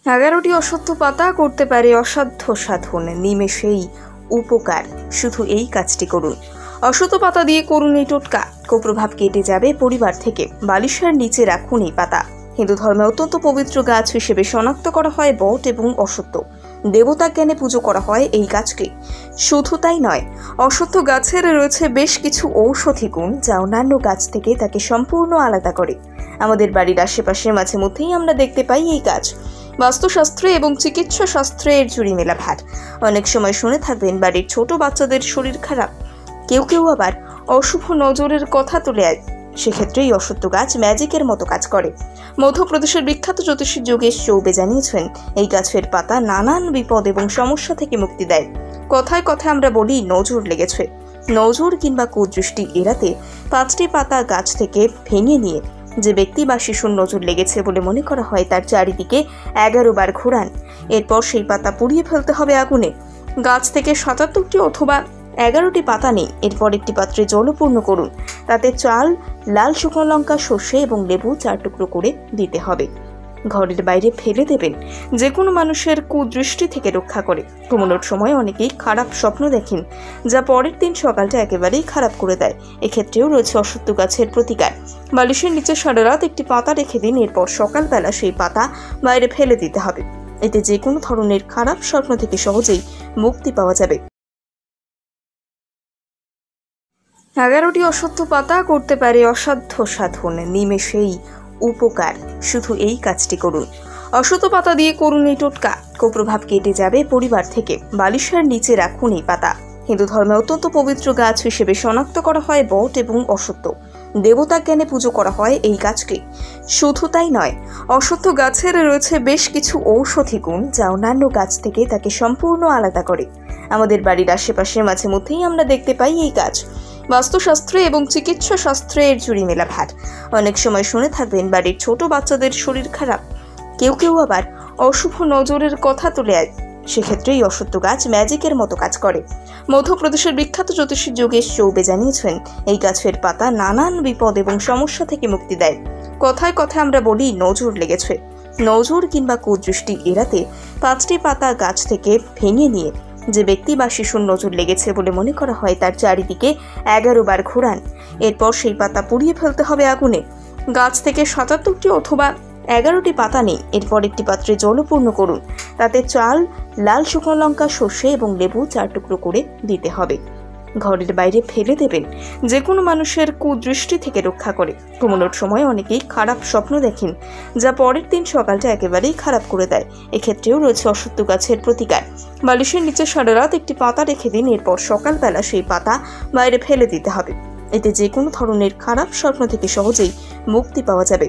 11টি অশ্বত্থ পাতা করতে পারে অসাধ্য সাধন, নিমেষেই উপকার, শুধু এই কাজটি করুন। অশ্বত্থ পাতা দিয়ে করুন এই টোটকা, কুপ্রভাব কেটে যাবে পরিবার থেকে। বালিশের নিচে রাখুন এই পাতা। হিন্দু ধর্মে অত্যন্ত পবিত্র গাছ হিসেবে শনাক্ত করা হয় বট এবং অশ্বত্থ। দেবতা জ্ঞানে পুজো করা হয় এই গাছকে। শুধু তাই নয়, অশ্বত্থ গাছের রয়েছে বেশ কিছু ঔষধি গুণ যা অন্যান্য গাছ থেকে তাকে সম্পূর্ণ আলাদা করে। আমাদের বাড়ির আশেপাশে মাঝে মধ্যেই আমরা দেখতে পাই এই গাছ। বাস্তুশাস্ত্রে এবং চিকিৎসা শাস্ত্রে এর জুড়ি মেলা ভার। অনেক সময় শুনে থাকবেন বাড়ির ছোট বাচ্চাদের শরীর খারাপ, কেউ কেউ আবার অশুভ নজরের কথা তুলে আয়। সেক্ষেত্রে এই অশ্বত্থ গাছ ম্যাজিকের মতো কাজ করে। মধ্যপ্রদেশের বিখ্যাত জ্যোতিষী যোগেশ চৌবে জানিয়েছেন, এই গাছের পাতা নানান বিপদ এবং সমস্যা থেকে মুক্তি দেয়। কথায় কথায় আমরা বলি নজর লেগেছে। নজর কিংবা কুদৃষ্টি এড়াতে 5টি পাতা গাছ থেকে ভেঙে নিয়ে যে ব্যক্তি বা শিশুর নজর লেগেছে বলে মনে করা হয় তার চারিদিকে 11 বার ঘোরান। এরপর সেই পাতা পুড়িয়ে ফেলতে হবে আগুনে। গাছ থেকে 77টি অথবা 11টি পাতা নেই। এরপর একটি পাত্রে জলপূর্ণ করুন। তাতে চাল, লাল শুকনো লঙ্কা, সর্ষে এবং লেবু 4 টুকরো করে দিতে হবে। ঘরের বাইরে ফেলে দেবেন। যে কোনো মানুষের কুদৃষ্টি থেকে রক্ষা করে। ঘুমানোর সময় অনেকেই খারাপ স্বপ্ন দেখেন, যা পরের দিন সকালটা একেবারেই খারাপ করে দেয়। এক্ষেত্রেও রয়েছে অশ্বত্থ গাছের প্রতিকার। বালিশের নিচে সারা রাত একটি পাতা রেখে দিন। এরপর সকালবেলা সেই পাতা বাইরে ফেলে দিতে হবে। এতে যে কোনো ধরনের খারাপ স্বপ্ন থেকে সহজেই মুক্তি পাওয়া যাবে। 11টি অশ্বত্থ পাতা করতে পারে অসাধ্য সাধন, নিমেষেই উপকার, শুধু এই কাজটি করুন। অশ্বত্থ পাতা দিয়ে করুন এই টোটকা, কুপ্রভাব কেটে যাবে পরিবার থেকে। বালিশের নিচে রাখুন এই পাতা। হিন্দু ধর্মে অত্যন্ত পবিত্র গাছ হিসেবে শনাক্ত করা হয় বট এবং অশ্বত্থ। দেবতা জ্ঞানে পুজো করা হয় এই গাছকে। শুধু তাই নয়, অশ্বত্থ গাছের রয়েছে বেশ কিছু ঔষধি গুণ যা অন্যান্য গাছ থেকে তাকে সম্পূর্ণ আলাদা করে। আমাদের বাড়ির আশেপাশে মাঝে মধ্যেই আমরা দেখতে পাই এই গাছ। বাস্তুশাস্ত্রে এবং চিকিৎসা শাস্ত্রে এর জুড়ি মেলা ভার। অনেক সময় শুনে থাকবেন বাড়ির ছোট বাচ্চাদের শরীর খারাপ, কেউ কেউ আবার অশুভ নজরের কথা তুলে আয়। সেক্ষেত্রে এই অশ্বত্থ গাছ ম্যাজিকের মতো কাজ করে। মধ্যপ্রদেশের বিখ্যাত জ্যোতিষী যোগেশ চৌবে জানিয়েছেন, এই গাছের পাতা নানান বিপদ এবং সমস্যা থেকে মুক্তি দেয়। কথায় কথায় আমরা বলি নজর লেগেছে। নজর কিংবা কুদৃষ্টি এড়াতে 5টি পাতা গাছ থেকে ভেঙে নিয়ে যে ব্যক্তি বা শিশুর নজর লেগেছে বলে মনে করা হয় তার চারিদিকে 11 বার ঘোরান। এরপর সেই পাতা পুড়িয়ে ফেলতে হবে আগুনে। গাছ থেকে 77টি অথবা 11টি পাতা নেই। এরপর একটি পাত্রে জলপূর্ণ করুন। তাতে চাল, লাল শুকনো লঙ্কা, সর্ষে এবং লেবু 4 টুকরো করে দিতে হবে। ঘরের বাইরে ফেলে দেবেন। যে কোনো মানুষের কুদৃষ্টি থেকে রক্ষা করে। ঘুমানোর সময় অনেকেই খারাপ স্বপ্ন দেখেন, যা পরের দিন সকালটা একেবারেই খারাপ করে দেয়। এক্ষেত্রেও রয়েছে অশ্বত্থ গাছের প্রতিকার। বালিশের নিচে সারা রাত একটি পাতা রেখে দিন। এরপর সকালবেলা সেই পাতা বাইরে ফেলে দিতে হবে। এতে যে কোনো ধরনের খারাপ স্বপ্ন থেকে সহজেই মুক্তি পাওয়া যাবে।